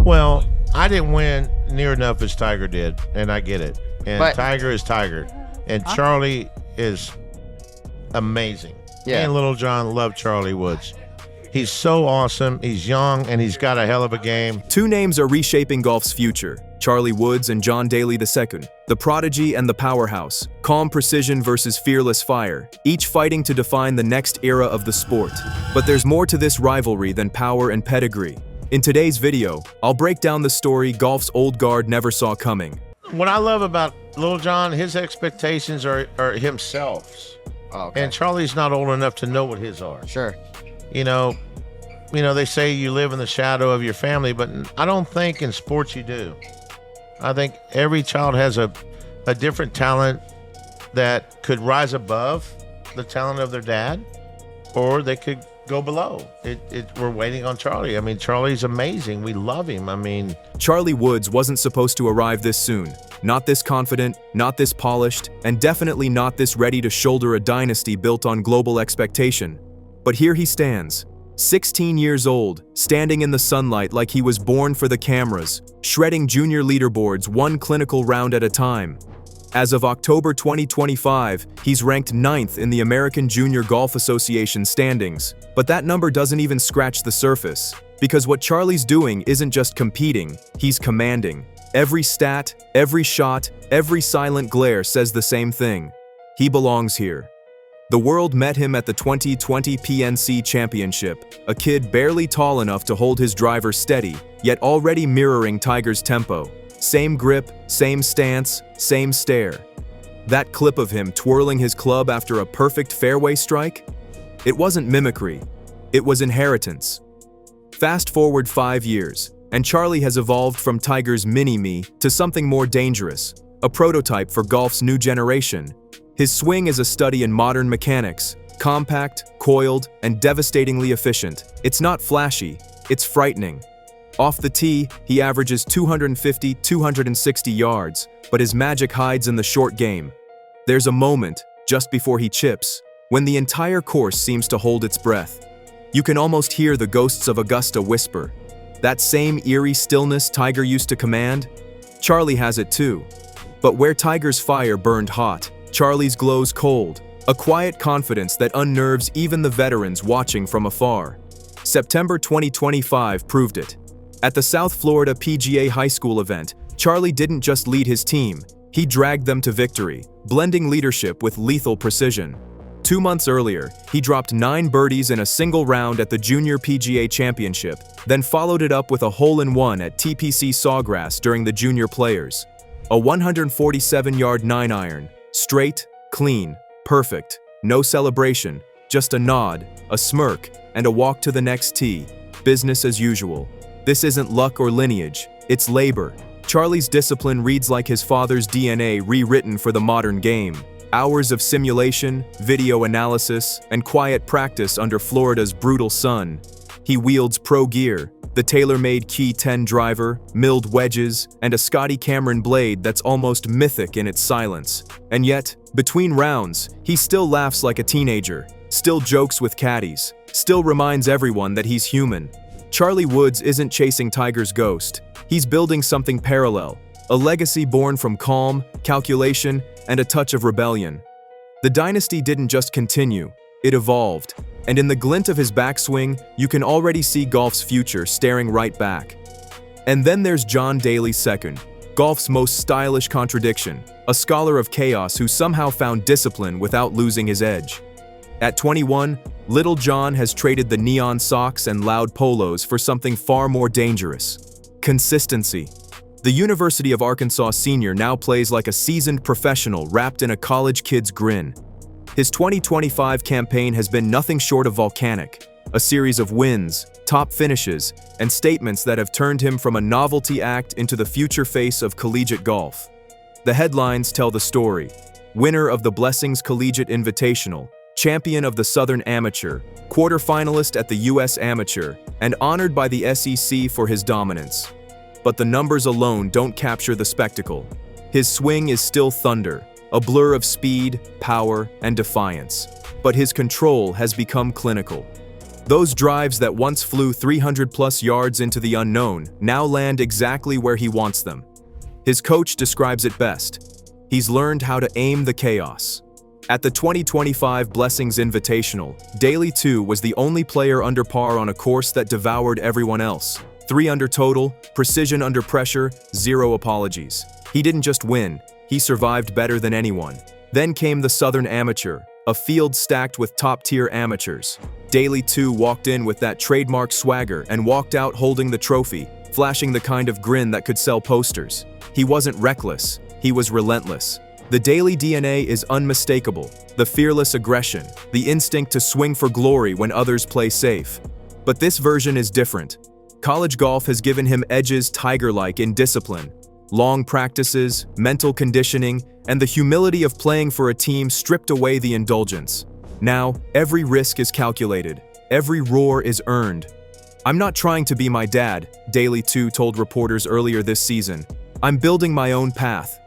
Well, I didn't win near enough as Tiger did, and I get it. And But- Tiger is Tiger, and Charlie is amazing. Yeah. Me and Little John love Charlie Woods. He's so awesome. He's young, and he's got a hell of a game. Two names are reshaping golf's future: Charlie Woods and John Daly II, the prodigy and the powerhouse, calm precision versus fearless fire, each fighting to define the next era of the sport. But there's more to this rivalry than power and pedigree. In today's video, I'll break down the story golf's old guard never saw coming. What I love about Little John, his expectations are himself. Oh, okay. And Charlie's not old enough to know what his are. Sure. You know, they say you live in the shadow of your family, but I don't think in sports you do. I think every child has a different talent that could rise above the talent of their dad, or they could go below. We're waiting on Charlie. I mean, Charlie's amazing. We love him. I mean, Charlie Woods wasn't supposed to arrive this soon. Not this confident, not this polished, and definitely not this ready to shoulder a dynasty built on global expectation. But here he stands, 16 years old, standing in the sunlight like he was born for the cameras, shredding junior leaderboards one clinical round at a time. As of October 2025, he's ranked 9th in the American Junior Golf Association standings. But that number doesn't even scratch the surface, because what Charlie's doing isn't just competing, he's commanding. Every stat, every shot, every silent glare says the same thing: he belongs here. The world met him at the 2020 PNC Championship, a kid barely tall enough to hold his driver steady, yet already mirroring Tiger's tempo. Same grip, same stance, same stare. That clip of him twirling his club after a perfect fairway strike? It wasn't mimicry, it was inheritance. Fast forward 5 years, and Charlie has evolved from Tiger's mini-me to something more dangerous, a prototype for golf's new generation. His swing is a study in modern mechanics, compact, coiled, and devastatingly efficient. It's not flashy, it's frightening. Off the tee, he averages 250-260 yards, but his magic hides in the short game. There's a moment, just before he chips, when the entire course seems to hold its breath. You can almost hear the ghosts of Augusta whisper. That same eerie stillness Tiger used to command? Charlie has it too. But where Tiger's fire burned hot, Charlie's glows cold, a quiet confidence that unnerves even the veterans watching from afar. September 2025 proved it. At the South Florida PGA High School event, Charlie didn't just lead his team, he dragged them to victory, blending leadership with lethal precision. 2 months earlier, he dropped 9 birdies in a single round at the Junior PGA Championship, then followed it up with a hole-in-one at TPC Sawgrass during the Junior Players. A 147-yard 9-iron. Straight, clean, perfect, no celebration, just a nod, a smirk, and a walk to the next tee. Business as usual. This isn't luck or lineage, it's labor. Charlie's discipline reads like his father's DNA rewritten for the modern game. Hours of simulation, video analysis, and quiet practice under Florida's brutal sun. He wields pro gear, the tailor-made Key 10 driver, milled wedges, and a Scotty Cameron blade that's almost mythic in its silence. And yet, between rounds, he still laughs like a teenager, still jokes with caddies, still reminds everyone that he's human. Charlie Woods isn't chasing Tiger's ghost. He's building something parallel, a legacy born from calm, calculation, and a touch of rebellion. The dynasty didn't just continue, it evolved. And in the glint of his backswing, you can already see golf's future staring right back. And then there's John Daly II, golf's most stylish contradiction, a scholar of chaos who somehow found discipline without losing his edge. At 21, Little John has traded the neon socks and loud polos for something far more dangerous: consistency. The University of Arkansas senior now plays like a seasoned professional wrapped in a college kid's grin. His 2025 campaign has been nothing short of volcanic, a series of wins, top finishes, and statements that have turned him from a novelty act into the future face of collegiate golf. The headlines tell the story: winner of the Blessings Collegiate Invitational, champion of the Southern Amateur, quarterfinalist at the U.S. Amateur, and honored by the SEC for his dominance. But the numbers alone don't capture the spectacle. His swing is still thunder, a blur of speed, power, and defiance. But his control has become clinical. Those drives that once flew 300+ yards into the unknown now land exactly where he wants them. His coach describes it best. He's learned how to aim the chaos. At the 2025 Blessings Invitational, Daly II was the only player under par on a course that devoured everyone else. 3 under total, precision under pressure, 0 apologies. He didn't just win, he survived better than anyone. Then came the Southern Amateur, a field stacked with top-tier amateurs. Daly II walked in with that trademark swagger and walked out holding the trophy, flashing the kind of grin that could sell posters. He wasn't reckless, he was relentless. The Daly DNA is unmistakable, the fearless aggression, the instinct to swing for glory when others play safe. But this version is different. College golf has given him edges Tiger-like in discipline, long practices, mental conditioning, and the humility of playing for a team stripped away the indulgence. Now, every risk is calculated, every roar is earned. "I'm not trying to be my dad," Daly II told reporters earlier this season. "I'm building my own path.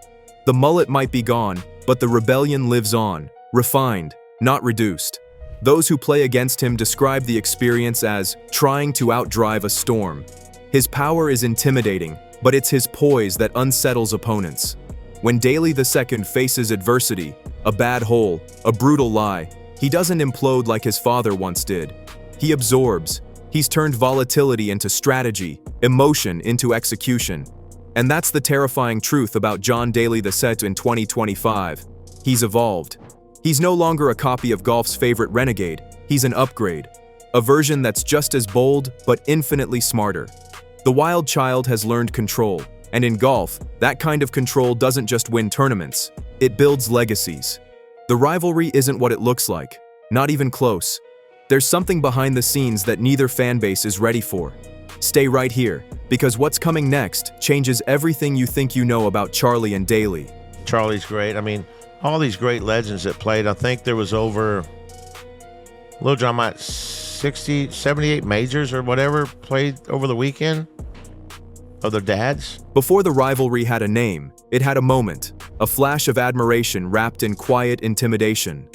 The mullet might be gone, but the rebellion lives on, refined, not reduced." Those who play against him describe the experience as trying to outdrive a storm. His power is intimidating, but it's his poise that unsettles opponents. When Daly II faces adversity, a bad hole, a brutal lie, he doesn't implode like his father once did. He absorbs. He's turned volatility into strategy, emotion into execution. And that's the terrifying truth about John Daly II in 2025. He's evolved. He's no longer a copy of golf's favorite renegade, he's an upgrade. A version that's just as bold, but infinitely smarter. The wild child has learned control, and in golf, that kind of control doesn't just win tournaments, it builds legacies. The rivalry isn't what it looks like, not even close. There's something behind the scenes that neither fanbase is ready for. Stay right here, because what's coming next changes everything you think you know about Charlie and Daly. Charlie's great. I mean, all these great legends that played, I think there was over, Lil John might 60, 78 majors or whatever played over the weekend of their dads. Before the rivalry had a name, it had a moment, a flash of admiration wrapped in quiet intimidation.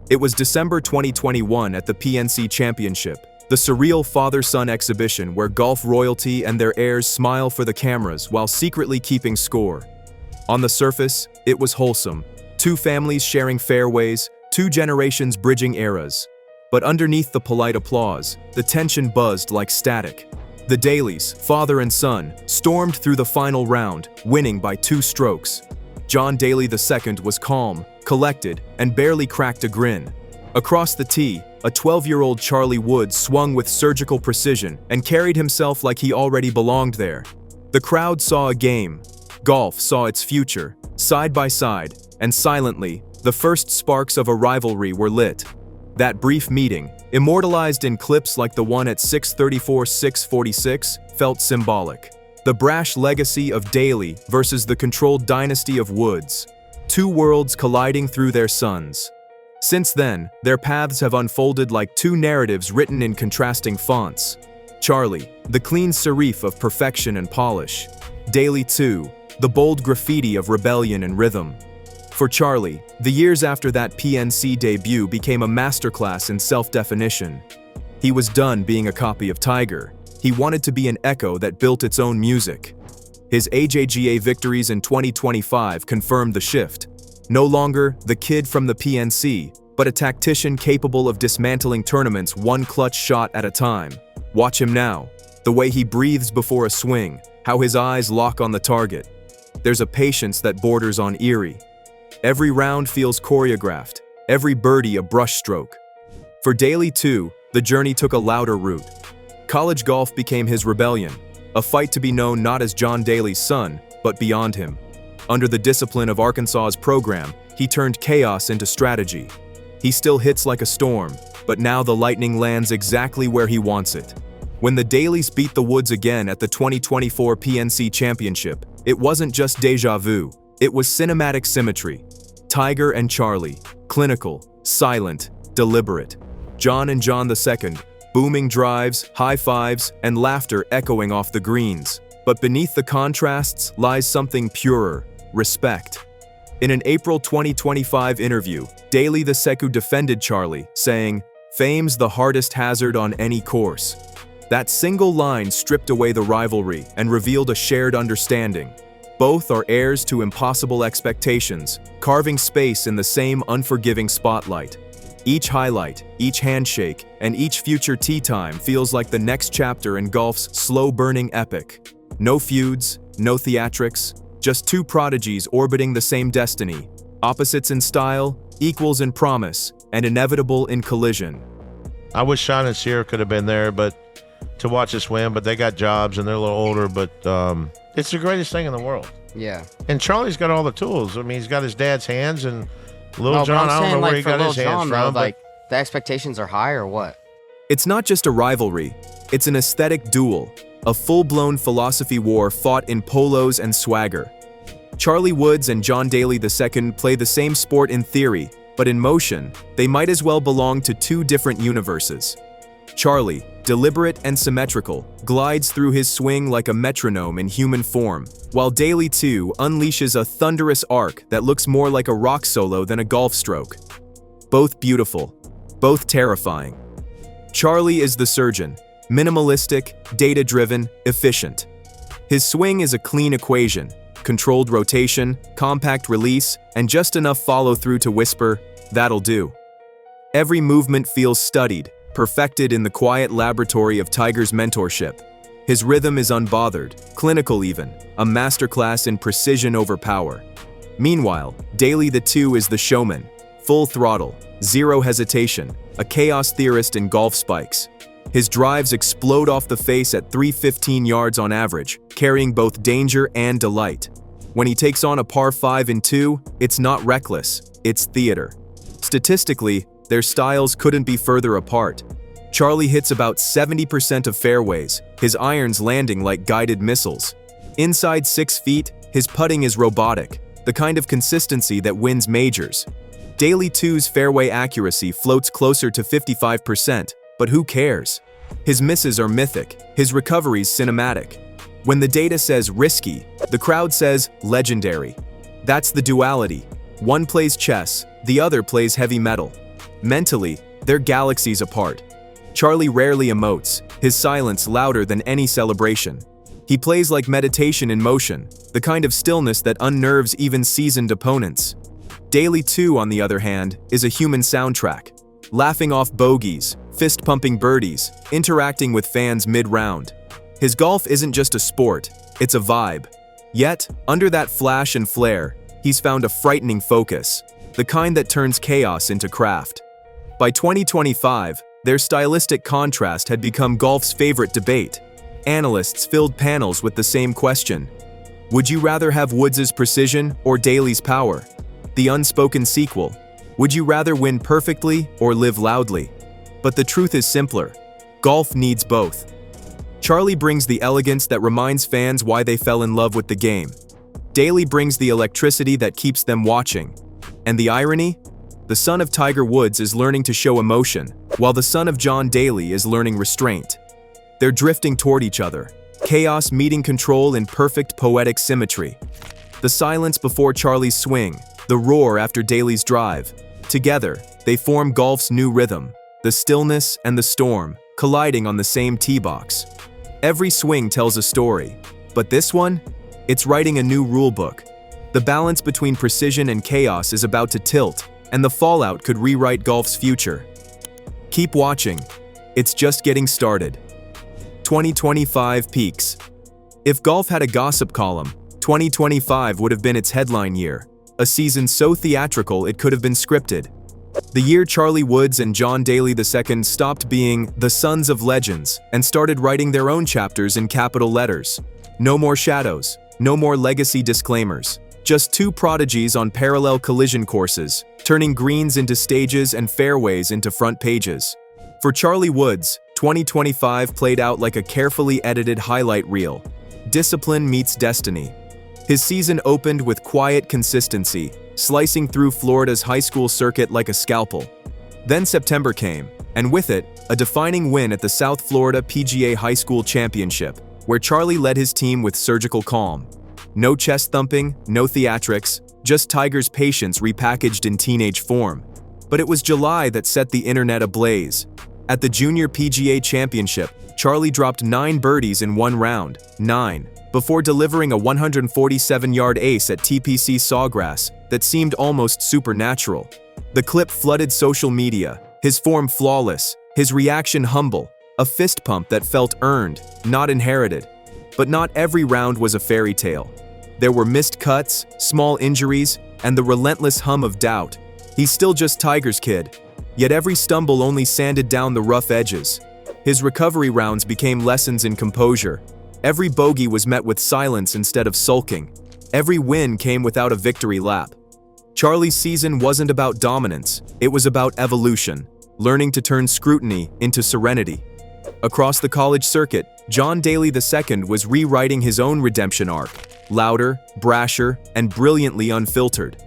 It was December 2021 at the PNC Championship, the surreal father-son exhibition where golf royalty and their heirs smile for the cameras while secretly keeping score. On the surface, it was wholesome. 2 families sharing fairways, 2 generations bridging eras. But underneath the polite applause, the tension buzzed like static. The Dalys, father and son, stormed through the final round, winning by 2 strokes. John Daly II was calm, collected, and barely cracked a grin. Across the tee, a 12-year-old Charlie Woods swung with surgical precision and carried himself like he already belonged there. The crowd saw a game. Golf saw its future, side by side, and silently, the first sparks of a rivalry were lit. That brief meeting, immortalized in clips like the one at 634-646, felt symbolic. The brash legacy of Daly versus the controlled dynasty of Woods. 2 worlds colliding through their sons. Since then, their paths have unfolded like 2 narratives written in contrasting fonts. Charlie, the clean serif of perfection and polish. Daly II, the bold graffiti of rebellion and rhythm. For Charlie, the years after that PNC debut became a masterclass in self-definition. He was done being a copy of Tiger. He wanted to be an echo that built its own music. His AJGA victories in 2025 confirmed the shift. No longer the kid from the PNC, but a tactician capable of dismantling tournaments 1 clutch shot at a time. Watch him now. The way he breathes before a swing, how his eyes lock on the target. There's a patience that borders on eerie. Every round feels choreographed, every birdie a brushstroke. For Daly II, the journey took a louder route. College golf became his rebellion, a fight to be known not as John Daly's son, but beyond him. Under the discipline of Arkansas's program, he turned chaos into strategy. He still hits like a storm, but now the lightning lands exactly where he wants it. When the Dalys beat the Woods again at the 2024 PNC Championship, it wasn't just déjà vu, it was cinematic symmetry. Tiger and Charlie, clinical, silent, deliberate. John and John II, booming drives, high fives, and laughter echoing off the greens. But beneath the contrasts lies something purer, respect. In an April 2025 interview, Daly II defended Charlie, saying, Fame's the hardest hazard on any course. That single line stripped away the rivalry and revealed a shared understanding. Both are heirs to impossible expectations, carving space in the same unforgiving spotlight. Each highlight, each handshake, and each future tee time feels like the next chapter in golf's slow-burning epic. No feuds, no theatrics, just two prodigies orbiting the same destiny, opposites in style, equals in promise, and inevitable in collision. I wish Sean and Sierra could have been there, but to watch us win, but they got jobs and they're a little older, but it's the greatest thing in the world. Yeah. And Charlie's got all the tools. I mean, he's got his dad's hands, and Little John, I don't know where he got his hands from. Like, the expectations are high or what? It's not just a rivalry, it's an aesthetic duel, a full-blown philosophy war fought in polos and swagger. Charlie Woods and John Daly II play the same sport in theory, but in motion, they might as well belong to two different universes. Charlie, deliberate and symmetrical, glides through his swing like a metronome in human form, while Daly II unleashes a thunderous arc that looks more like a rock solo than a golf stroke. Both beautiful, both terrifying. Charlie is the surgeon, minimalistic, data-driven, efficient. His swing is a clean equation, controlled rotation, compact release, and just enough follow-through to whisper, "That'll do." Every movement feels studied, perfected in the quiet laboratory of Tiger's mentorship. His rhythm is unbothered, clinical even, a masterclass in precision over power. Meanwhile, Daly II is the showman, full throttle, zero hesitation, a chaos theorist in golf spikes. His drives explode off the face at 315 yards on average, carrying both danger and delight. When he takes on a par 5 in 2, it's not reckless, it's theater. Statistically, their styles couldn't be further apart. Charlie hits about 70% of fairways, his irons landing like guided missiles. Inside 6 feet, his putting is robotic, the kind of consistency that wins majors. Daly II's fairway accuracy floats closer to 55%, but who cares? His misses are mythic, his recoveries cinematic. When the data says risky, the crowd says legendary. That's the duality. One plays chess, the other plays heavy metal. Mentally, they're galaxies apart. Charlie rarely emotes, his silence louder than any celebration. He plays like meditation in motion, the kind of stillness that unnerves even seasoned opponents. Daly II, on the other hand, is a human soundtrack, laughing off bogeys, fist-pumping birdies, interacting with fans mid-round. His golf isn't just a sport, it's a vibe. Yet, under that flash and flare, he's found a frightening focus, the kind that turns chaos into craft. By 2025, their stylistic contrast had become golf's favorite debate. Analysts filled panels with the same question. Would you rather have Woods' precision or Daly's power? The unspoken sequel. Would you rather win perfectly or live loudly? But the truth is simpler. Golf needs both. Charlie brings the elegance that reminds fans why they fell in love with the game. Daly brings the electricity that keeps them watching. And the irony? The son of Tiger Woods is learning to show emotion, while the son of John Daly is learning restraint. They're drifting toward each other, chaos meeting control in perfect poetic symmetry. The silence before Charlie's swing, the roar after Daly's drive. Together, they form golf's new rhythm, the stillness and the storm, colliding on the same tee box. Every swing tells a story, but this one? It's writing a new rulebook. The balance between precision and chaos is about to tilt, and the fallout could rewrite golf's future. Keep watching. It's just getting started. 2025 peaks. If golf had a gossip column, 2025 would have been its headline year, a season so theatrical it could have been scripted. The year Charlie Woods and John Daly II stopped being the sons of legends and started writing their own chapters in capital letters. No more shadows, no more legacy disclaimers. Just two prodigies on parallel collision courses, turning greens into stages and fairways into front pages. For Charlie Woods, 2025 played out like a carefully edited highlight reel. Discipline meets destiny. His season opened with quiet consistency, slicing through Florida's high school circuit like a scalpel. Then September came, and with it, a defining win at the South Florida PGA High School Championship, where Charlie led his team with surgical calm. No chest thumping, no theatrics, just Tiger's patience repackaged in teenage form. But it was July that set the internet ablaze. At the Junior PGA Championship, Charlie dropped 9 birdies in one round, 9, before delivering a 147-yard ace at TPC Sawgrass that seemed almost supernatural. The clip flooded social media, his form flawless, his reaction humble, a fist pump that felt earned, not inherited. But not every round was a fairy tale. There were missed cuts, small injuries, and the relentless hum of doubt. He's still just Tiger's kid, yet every stumble only sanded down the rough edges. His recovery rounds became lessons in composure. Every bogey was met with silence instead of sulking. Every win came without a victory lap. Charlie's season wasn't about dominance, it was about evolution, learning to turn scrutiny into serenity. Across the college circuit, John Daly II was rewriting his own redemption arc, louder, brasher, and brilliantly unfiltered.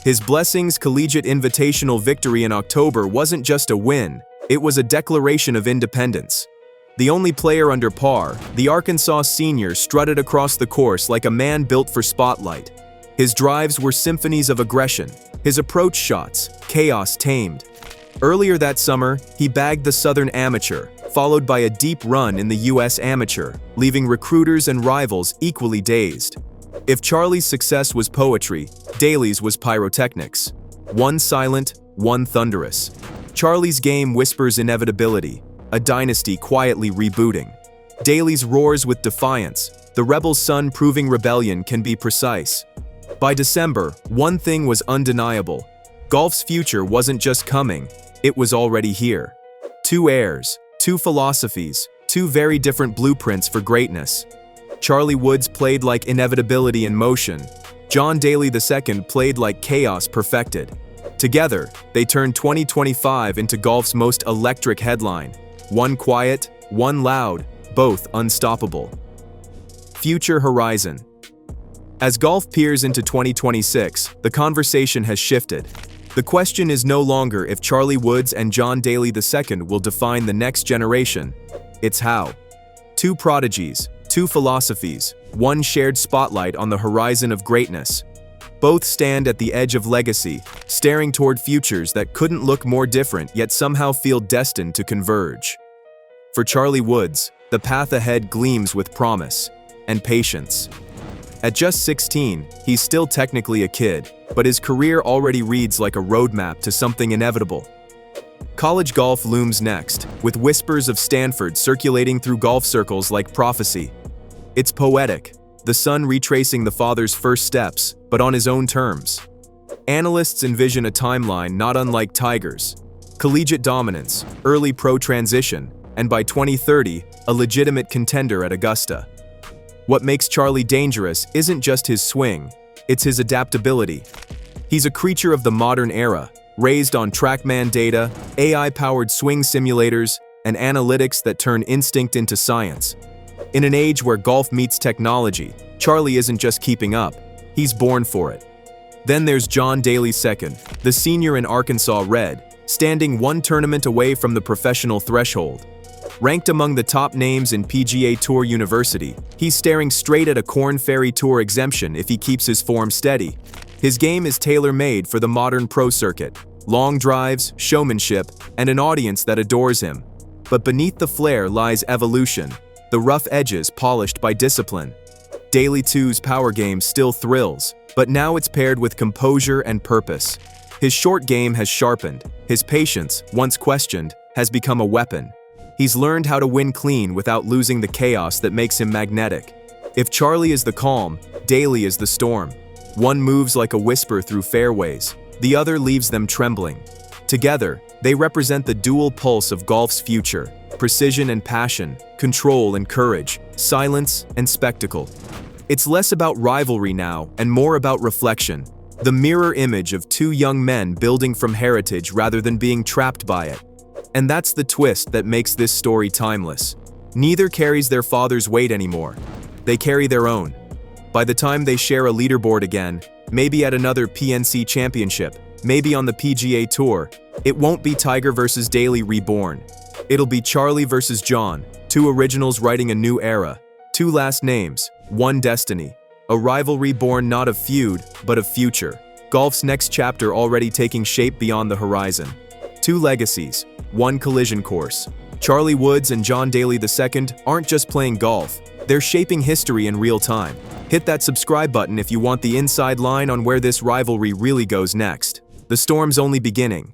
His Blessings Collegiate Invitational victory in October wasn't just a win, it was a declaration of independence. The only player under par, the Arkansas senior strutted across the course like a man built for spotlight. His drives were symphonies of aggression, his approach shots, chaos tamed. Earlier that summer, he bagged the Southern Amateur, followed by a deep run in the U.S. Amateur, leaving recruiters and rivals equally dazed. If Charlie's success was poetry, Daly's was pyrotechnics. One silent, one thunderous. Charlie's game whispers inevitability, a dynasty quietly rebooting. Daly's roars with defiance, the rebel's son proving rebellion can be precise. By December, one thing was undeniable. Golf's future wasn't just coming, it was already here. 2 heirs, 2 philosophies, 2 very different blueprints for greatness. Charlie Woods played like inevitability in motion. John Daly II played like chaos perfected. Together, they turned 2025 into golf's most electric headline. One quiet, one loud, both unstoppable. Future horizon. As golf peers into 2026, the conversation has shifted. The question is no longer if Charlie Woods and John Daly II will define the next generation. It's how. 2 prodigies, 2 philosophies, one shared spotlight on the horizon of greatness. Both stand at the edge of legacy, staring toward futures that couldn't look more different yet somehow feel destined to converge. For Charlie Woods, the path ahead gleams with promise and patience. At just 16, he's still technically a kid, but his career already reads like a roadmap to something inevitable. College golf looms next, with whispers of Stanford circulating through golf circles like prophecy. It's poetic, the son retracing the father's first steps, but on his own terms. Analysts envision a timeline not unlike Tiger's. Collegiate dominance, early pro transition, and by 2030, a legitimate contender at Augusta. What makes Charlie dangerous isn't just his swing, it's his adaptability. He's a creature of the modern era, raised on TrackMan data, AI-powered swing simulators, and analytics that turn instinct into science. In an age where golf meets technology, Charlie isn't just keeping up, he's born for it. Then there's John Daly II, the senior in Arkansas Red, standing one tournament away from the professional threshold. Ranked among the top names in PGA Tour University, he's staring straight at a Korn Ferry Tour exemption if he keeps his form steady. His game is tailor-made for the modern pro circuit. Long drives, showmanship, and an audience that adores him. But beneath the flair lies evolution, the rough edges polished by discipline. Daly II's power game still thrills, but now it's paired with composure and purpose. His short game has sharpened, his patience, once questioned, has become a weapon. He's learned how to win clean without losing the chaos that makes him magnetic. If Charlie is the calm, Daly is the storm. One moves like a whisper through fairways, the other leaves them trembling. Together, they represent the dual pulse of golf's future: precision and passion, control and courage, silence and spectacle. It's less about rivalry now and more about reflection, the mirror image of 2 young men building from heritage rather than being trapped by it. And that's the twist that makes this story timeless. Neither carries their father's weight anymore. They carry their own. By the time they share a leaderboard again, maybe at another PNC championship, maybe on the PGA Tour, it won't be Tiger versus Daly reborn. It'll be Charlie versus John, 2 originals writing a new era, 2 last names, one destiny, a rivalry born not of feud, but of future. Golf's next chapter already taking shape beyond the horizon. Two legacies, one collision course. Charlie Woods and John Daly II aren't just playing golf, they're shaping history in real time. Hit that subscribe button if you want the inside line on where this rivalry really goes next. The storm's only beginning,